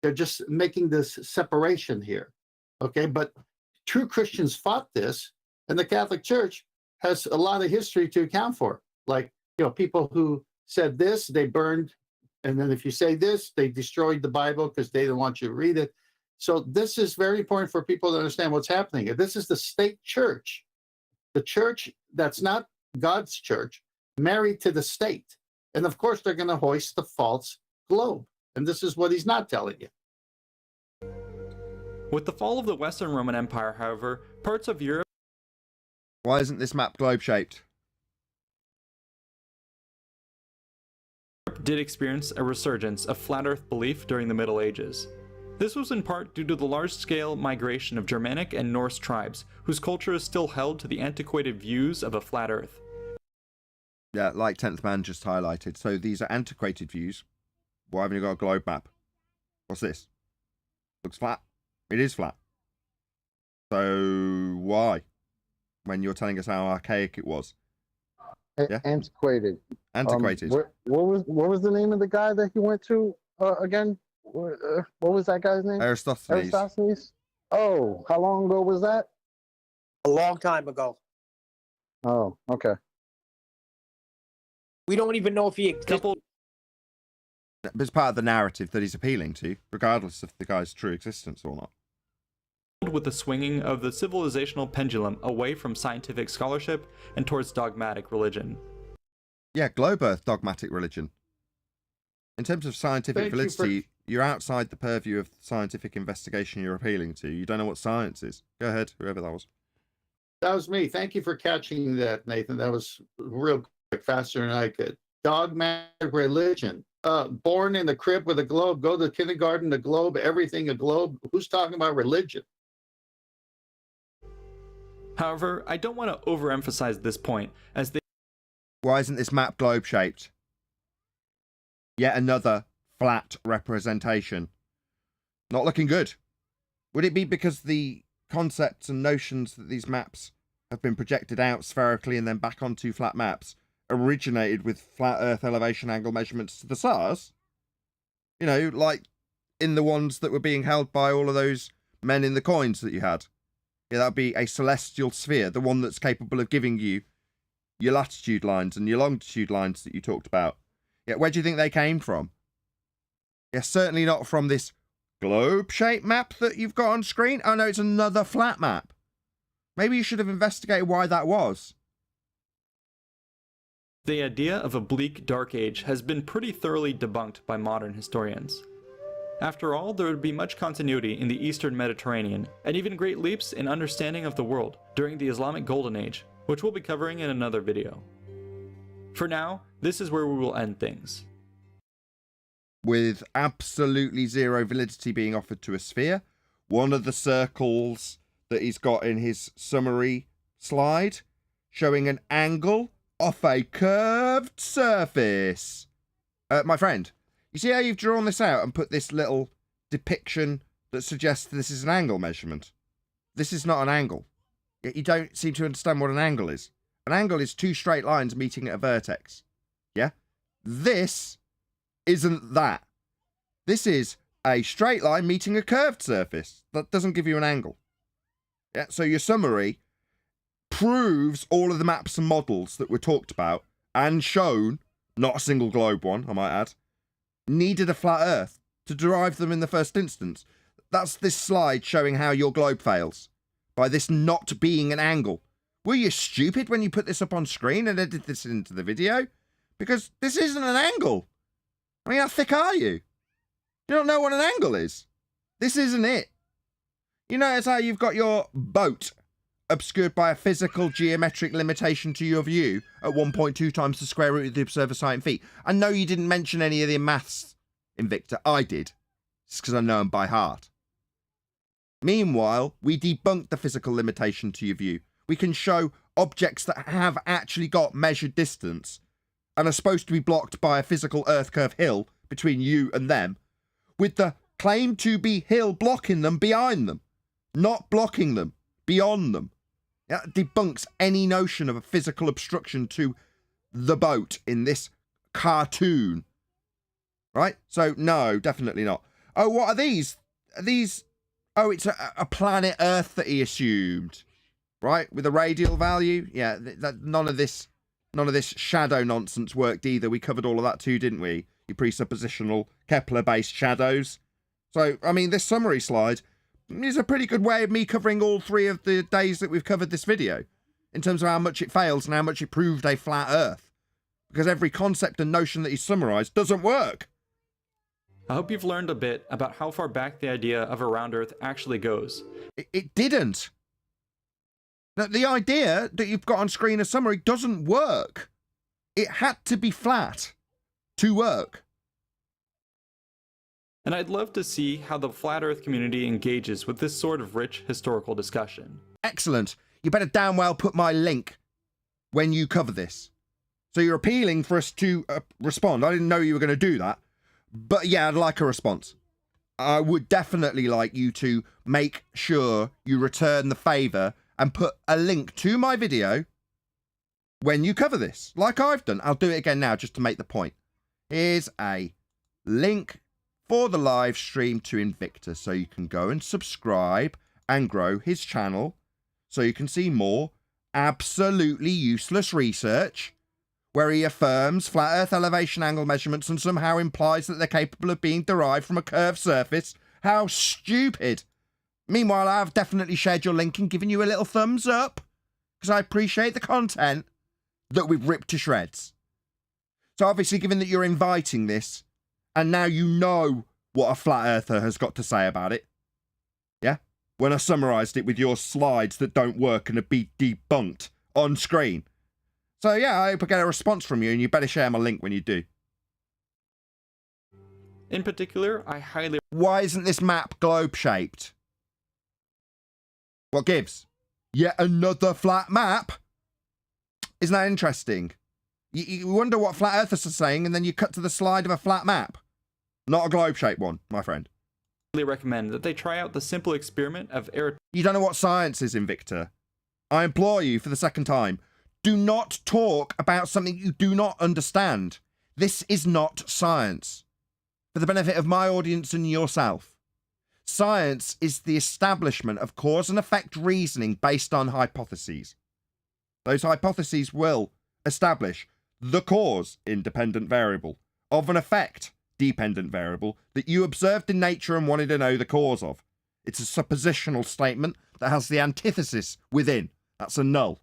They're just making this separation here. Okay, but true Christians fought this, and the Catholic Church has a lot of history to account for. Like, people who said this, they burned, and then if you say this, they destroyed the Bible because they didn't want you to read it. So this is very important for people to understand what's happening here. This is the state church, the church that's not God's church, married to the state. And of course, they're going to hoist the false globe. And this is what he's not telling you. With the fall of the Western Roman Empire, however, parts of Europe... Why isn't this map globe-shaped? did experience a resurgence of flat Earth belief during the Middle Ages. This was in part due to the large-scale migration of Germanic and Norse tribes, whose culture is still held to the antiquated views of a flat Earth. Yeah, like 10th Man just highlighted. So these are antiquated views. Why haven't you got a globe map? What's this? Looks flat. It is flat. So why? When you're telling us how archaic it was. Yeah? Antiquated. Antiquated. What was the name of the guy that he went to again? What was that guy's name? Eratosthenes. Eratosthenes. Oh, how long ago was that? A long time ago. Oh, okay. We don't even know if he existed. But it's part of the narrative that he's appealing to, regardless of the guy's true existence or not. With the swinging of the civilizational pendulum away from scientific scholarship and towards dogmatic religion. Yeah, globe earth dogmatic religion. In terms of scientific validity, you're outside the purview of scientific investigation you're appealing to. You don't know what science is. Go ahead, whoever that was. That was me. Thank you for catching that, Nathan. That was real quick, faster than I could. Dogmatic religion. Born in the crib with a globe, go to kindergarten, the globe, everything a globe. Who's talking about religion? However, I don't want to overemphasize this point, as they... Why isn't this map globe-shaped? Yet another flat representation. Not looking good. Would it be because the concepts and notions that these maps have been projected out spherically and then back onto flat maps originated with flat Earth elevation angle measurements to the stars? You know, like in the ones that were being held by all of those men in the coins that you had. Yeah, that would be a celestial sphere, the one that's capable of giving you your latitude lines and your longitude lines that you talked about. Yeah, where do you think they came from? Yeah, certainly not from this globe-shaped map that you've got on screen. Oh no, it's another flat map. Maybe you should have investigated why that was. The idea of a bleak dark age has been pretty thoroughly debunked by modern historians. After all, there would be much continuity in the Eastern Mediterranean, and even great leaps in understanding of the world during the Islamic Golden Age, which we'll be covering in another video. For now, this is where we will end things. With absolutely zero validity being offered to a sphere, one of the circles that he's got in his summary slide showing an angle off a curved surface. My friend, you see how you've drawn this out and put this little depiction that suggests this is an angle measurement? This is not an angle. Yet you don't seem to understand what an angle is. An angle is two straight lines meeting at a vertex. Yeah? This isn't that. This is a straight line meeting a curved surface. That doesn't give you an angle. Yeah, so your summary proves all of the maps and models that were talked about and shown, not a single globe one, I might add, needed a flat Earth to derive them in the first instance. That's this slide showing how your globe fails, by this not being an angle. Were you stupid when you put this up on screen and edited this into the video? Because this isn't an angle. I mean, how thick are you? You don't know what an angle is. This isn't it. You notice how you've got your boat obscured by a physical geometric limitation to your view at 1.2 times the square root of the observer's height in feet. I know you didn't mention any of the maths, Invicta. I did. It's because I know them by heart. Meanwhile, we debunked the physical limitation to your view. We can show objects that have actually got measured distance and are supposed to be blocked by a physical earth curve hill between you and them, with the claim to be hill blocking them behind them, not blocking them, beyond them. That debunks any notion of a physical obstruction to the boat in this cartoon. Right? So, no, definitely not. Oh, what are these? Are these... Oh, it's a planet Earth that he assumed. Right? With a radial value? Yeah, none of this shadow nonsense worked either. We covered all of that too, didn't we? Your presuppositional Kepler-based shadows. So, I mean, this summary slide is a pretty good way of me covering all three of the days that we've covered this video, in terms of how much it fails and how much it proved a flat Earth. Because every concept and notion that he summarized doesn't work. I hope you've learned a bit about how far back the idea of a round Earth actually goes. It didn't. The idea that you've got on screen a summary doesn't work. It had to be flat to work. And I'd love to see how the Flat Earth community engages with this sort of rich historical discussion. Excellent. You better damn well put my link when you cover this. So you're appealing for us to respond. I didn't know you were going to do that. But yeah, I'd like a response. I would definitely like you to make sure you return the favour and put a link to my video when you cover this, like I've done. I'll do it again now just to make the point. Here's a link for the live stream to Invicta, so you can go and subscribe and grow his channel, so you can see more absolutely useless research where he affirms flat Earth elevation angle measurements and somehow implies that they're capable of being derived from a curved surface. How stupid. Meanwhile, I've definitely shared your link and given you a little thumbs up, because I appreciate the content that we've ripped to shreds. So obviously, given that you're inviting this, and now you know what a flat earther has got to say about it, yeah? When I summarised it with your slides that don't work and have been debunked on screen. So yeah, I hope I get a response from you, and you better share my link when you do. In particular, I highly... Why isn't this map globe-shaped? What gives? Yet another flat map? Isn't that interesting? You wonder what flat earthers are saying, and then you cut to the slide of a flat map. Not a globe-shaped one, my friend. recommend that they try out the simple experiment of Eratosthenes. You don't know what science is, Invicta. I implore you for the second time, do not talk about something you do not understand. This is not science. For the benefit of my audience and yourself, science is the establishment of cause and effect reasoning based on hypotheses. Those hypotheses will establish the cause, independent variable, of an effect, dependent variable, that you observed in nature and wanted to know the cause of. It's a suppositional statement that has the antithesis within. That's a null.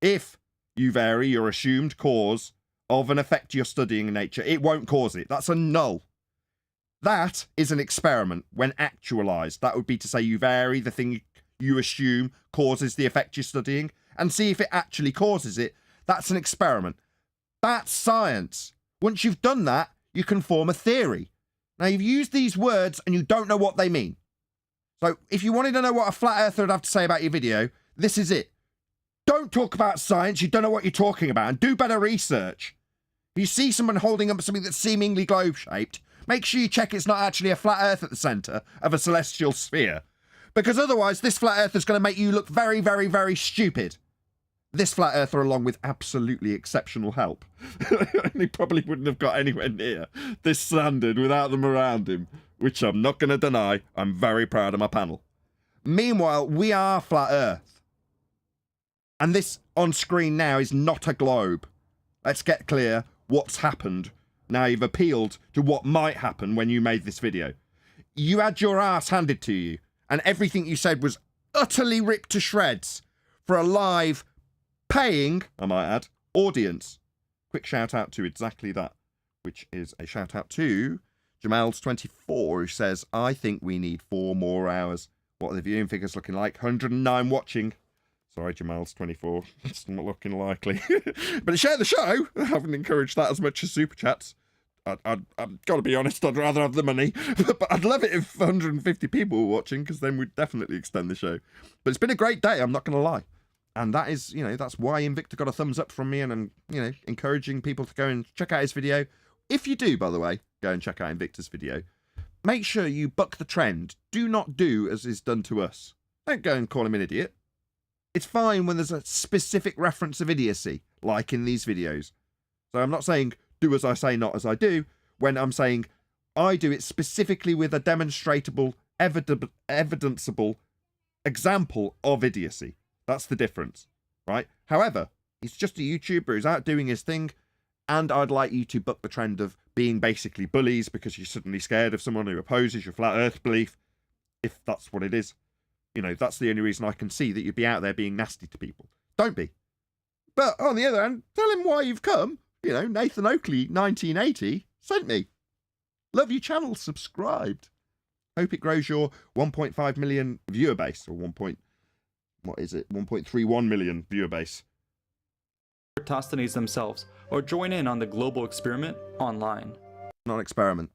If you vary your assumed cause of an effect you're studying in nature, it won't cause it. That's a null. That is an experiment when actualized. That would be to say you vary the thing you assume causes the effect you're studying and see if it actually causes it. That's an experiment. That's science. Once you've done that, you can form a theory. Now, you've used these words and you don't know what they mean. So if you wanted to know what a flat earther would have to say about your video, this is it. Don't talk about science. You don't know what you're talking about, and do better research. If you see someone holding up something that's seemingly globe-shaped, make sure you check it's not actually a flat earth at the centre of a celestial sphere. Because otherwise, this flat earther is going to make you look very, very, very stupid. This flat earther, along with absolutely exceptional help. He probably wouldn't have got anywhere near this standard without them around him, which I'm not going to deny. I'm very proud of my panel. Meanwhile, we are flat earth. And this on screen now is not a globe. Let's get clear what's happened. Now you've appealed to what might happen when you made this video. You had your ass handed to you, and everything you said was utterly ripped to shreds for a live, paying, I might add, audience. Quick shout out to exactly that, which is a shout out to Jamal's24, who says, I think we need 4 more hours. What are the viewing figures looking like? 109 watching. Sorry, Jamal's24. It's not looking likely. But share the show. I haven't encouraged that as much as Super Chats. I've got to be honest, I'd rather have the money. But I'd love it if 150 people were watching, because then we'd definitely extend the show. But it's been a great day, I'm not going to lie. And that is, that's why Invicta got a thumbs up from me, and I'm, encouraging people to go and check out his video. If you do, by the way, go and check out Invicta's video, make sure you buck the trend. Do not do as is done to us. Don't go and call him an idiot. It's fine when there's a specific reference of idiocy, like in these videos. So I'm not saying do as I say, not as I do, when I'm saying I do it specifically with a demonstrable, evidenceable example of idiocy. That's the difference, right? However, he's just a YouTuber who's out doing his thing, and I'd like you to buck the trend of being basically bullies because you're suddenly scared of someone who opposes your flat earth belief, if that's what it is. That's the only reason I can see that you'd be out there being nasty to people. Don't be. But on the other hand, tell him why you've come. Nathan Oakley, 1980, sent me. Love your channel, subscribed. Hope it grows your 1.5 million viewer base, or 1.31 million viewer base. Eratosthenes themselves, or join in on the global experiment online. Not an experiment.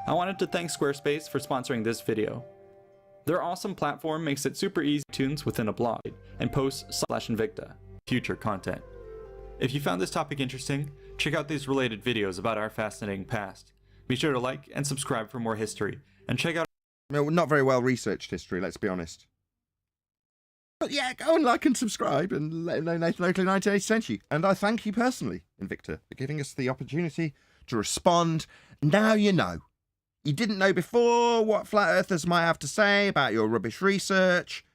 I wanted to thank Squarespace for sponsoring this video. Their awesome platform makes it super easy to tunes within a blog and post/Invicta future content. If you found this topic interesting, check out these related videos about our fascinating past. Be sure to like and subscribe for more history, and check out not very well researched history, let's be honest. But yeah, go and like and subscribe and let him know Nathan Oakley 1980 sent you. And I thank you personally, Invicta, for giving us the opportunity to respond. Now you know. You didn't know before what flat earthers might have to say about your rubbish research,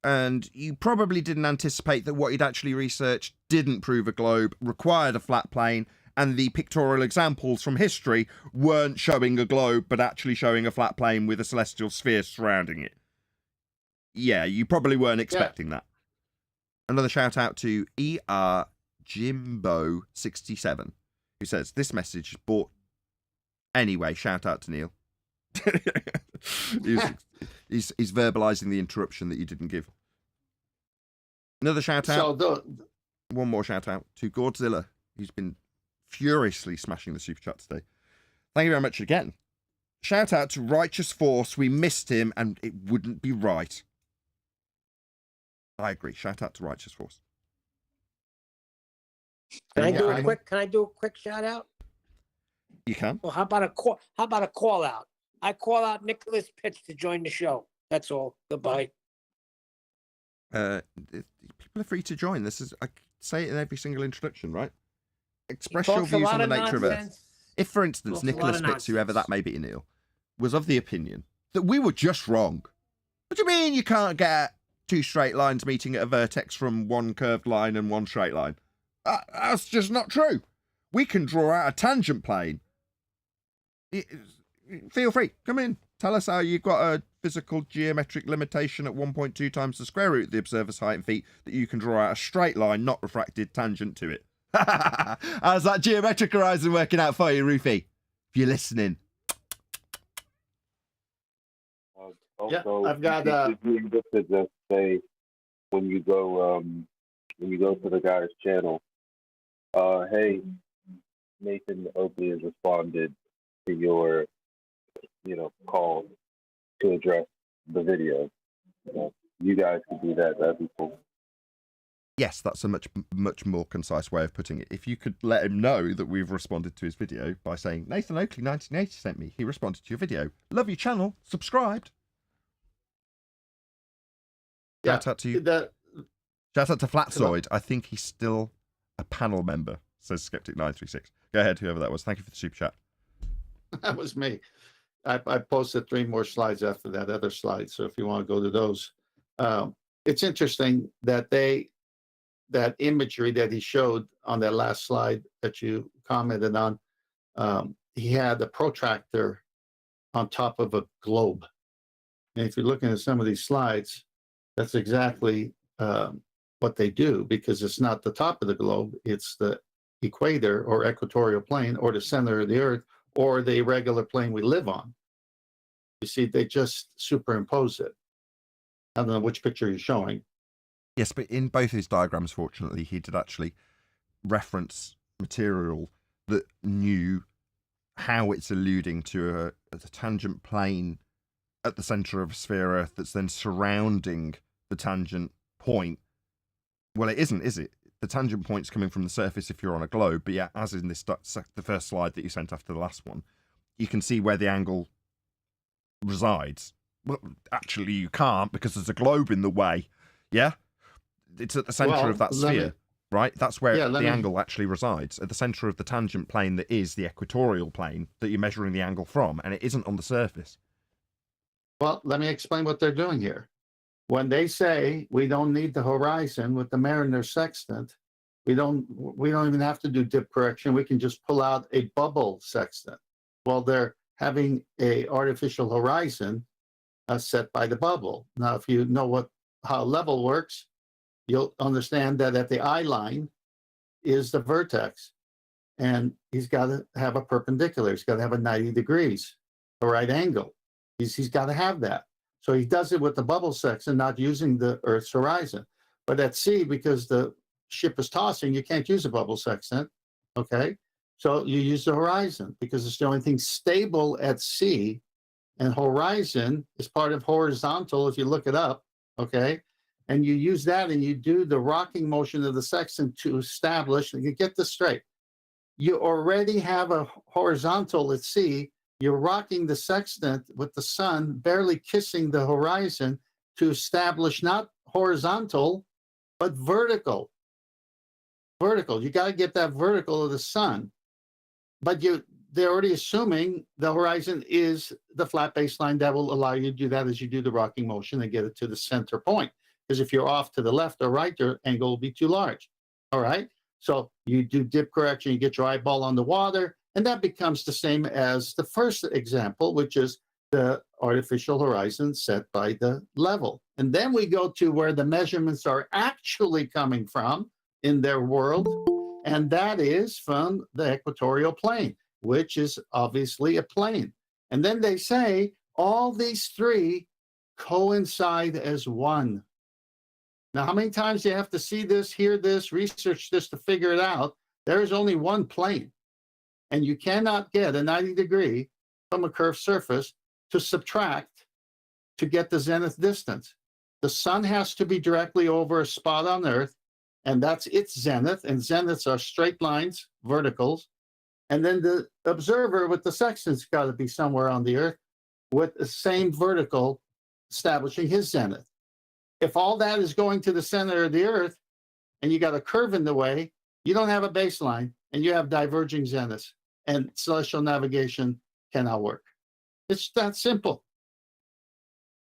and you probably didn't anticipate that what you'd actually researched didn't prove a globe, required a flat plane, and the pictorial examples from history weren't showing a globe, but actually showing a flat plane with a celestial sphere surrounding it. Yeah, you probably weren't expecting that. Another shout out to Jimbo67, who says, this message is bought. Anyway, shout out to Neil. he's verbalizing the interruption that you didn't give. Another shout out. One more shout out to Godzilla, who's been furiously smashing the super chat today. Thank you very much again. Shout out to Righteous Force. We missed him, and it wouldn't be right. I agree. Shout out to Righteous Force. Can I do a quick shout out? You can. Well, how about a call out? I call out Nicholas Pitts to join the show. That's all. Goodbye. People are free to join. This is, I say it in every single introduction, right? Express He your talks a views lot on the of nature of Earth. nonsense. If, for instance, Talks a lot Nicholas of Pitts, whoever that nonsense. may be, Neil, was of the opinion that we were just wrong. What do you mean you can't get two straight lines meeting at a vertex from one curved line and one straight line? That's just not true. We can draw out a tangent plane. Feel free, come in. Tell us how you've got a physical geometric limitation at 1.2 times the square root of the observer's height in feet that you can draw out a straight line, not refracted, tangent to it. How's that geometric horizon working out for you, Rufy? If you're listening. Yeah, Also, I've got, just to just say when you go to the guy's channel, hey, Nathan Oakley has responded to your, call to address the video. You guys can do that. That'd be cool. Yes, that's a much more concise way of putting it. If you could let him know that we've responded to his video by saying, Nathan Oakley 1980 sent me, he responded to your video. Love your channel, subscribed. yeah, Shout out to you. the, Shout out to Flatzoid. I think he's still a panel member, says Skeptic936. Go ahead, whoever that was. Thank you for the super chat. that was me. I posted 3 more slides after that other slide. So if you want to go to those, it's interesting that that imagery that he showed on that last slide that you commented on, he had a protractor on top of a globe. And if you're looking at some of these slides, that's exactly what they do, because it's not the top of the globe, it's the equator or equatorial plane or the center of the Earth or the irregular plane we live on. You see, they just superimpose it. I don't know which picture you're showing. Yes, but in both his diagrams, fortunately, he did actually reference material that knew how it's alluding to a tangent plane at the center of a sphere Earth that's then surrounding the tangent point. Well, it isn't, is it? The tangent point's coming from the surface if you're on a globe, but yeah, as in this the first slide that you sent after the last one, you can see where the angle resides. Well, actually, you can't because there's a globe in the way. Yeah? It's at the center of that sphere, right? That's where the angle actually resides, at the center of the tangent plane that is the equatorial plane that you're measuring the angle from, and it isn't on the surface. Well, let me explain what they're doing here. When they say we don't need the horizon with the Mariner sextant, we don't even have to do dip correction. We can just pull out a bubble sextant. Well, they're having a artificial horizon set by the bubble. Now, if you know how level works, you'll understand that at the eye line is the vertex, and he's got to have a perpendicular. He's got to have a 90 degrees, a right angle. He's got to have that. So he does it with the bubble section, not using the Earth's horizon. But at sea, because the ship is tossing, you can't use a bubble sextant, okay? So you use the horizon because it's the only thing stable at sea, and horizon is part of horizontal if you look it up, okay? And you use that and you do the rocking motion of the sextant to establish, and you get this straight. You already have a horizontal at sea. You're rocking the sextant with the sun barely kissing the horizon to establish not horizontal, but vertical. Vertical. You got to get that vertical of the sun. But they're already assuming the horizon is the flat baseline that will allow you to do that as you do the rocking motion and get it to the center point. Because if you're off to the left or right, your angle will be too large. All right. So you do dip correction, you get your eyeball on the water, and that becomes the same as the first example, which is the artificial horizon set by the level. And then we go to where the measurements are actually coming from in their world, and that is from the equatorial plane, which is obviously a plane. And then they say all these three coincide as one. Now, how many times do you have to see this, hear this, research this to figure it out? There is only one plane. And you cannot get a 90 degree from a curved surface to subtract to get the zenith distance. The sun has to be directly over a spot on Earth, and that's its zenith. And zeniths are straight lines, verticals. And then the observer with the sextant's got to be somewhere on the Earth with the same vertical establishing his zenith. If all that is going to the center of the Earth and you got a curve in the way, you don't have a baseline and you have diverging zeniths, and celestial navigation cannot work. It's that simple.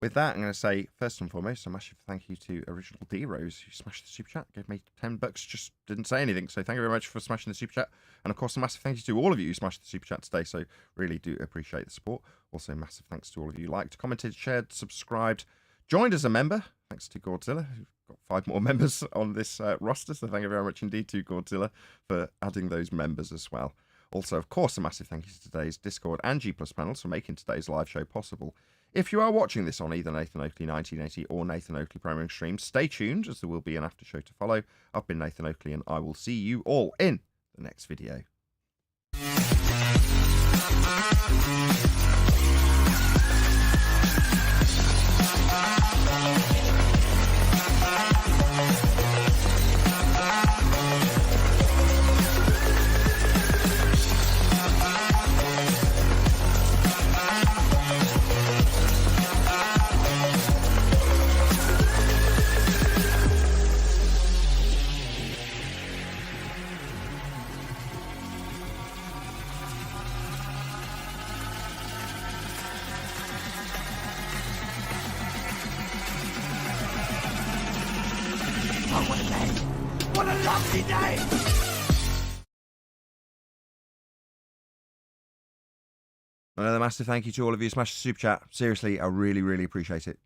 With that, I'm going to say, first and foremost, a massive thank you to Original D Rose, who smashed the super chat, gave me $10, just didn't say anything. So thank you very much for smashing the super chat. And of course, a massive thank you to all of you who smashed the super chat today. So really do appreciate the support. Also, massive thanks to all of you who liked, commented, shared, subscribed, joined as a member. Thanks to Godzilla, who've got 5 more members on this roster. So thank you very much indeed to Godzilla for adding those members as well. Also, of course, a massive thank you to today's Discord and G+ panels for making today's live show possible. If you are watching this on either Nathan Oakley 1980 or Nathan Oakley Premiering Stream, stay tuned as there will be an after show to follow. I've been Nathan Oakley and I will see you all in the next video. What a lovely day! Another massive thank you to all of you who smashed the super chat. Seriously, I really, really appreciate it.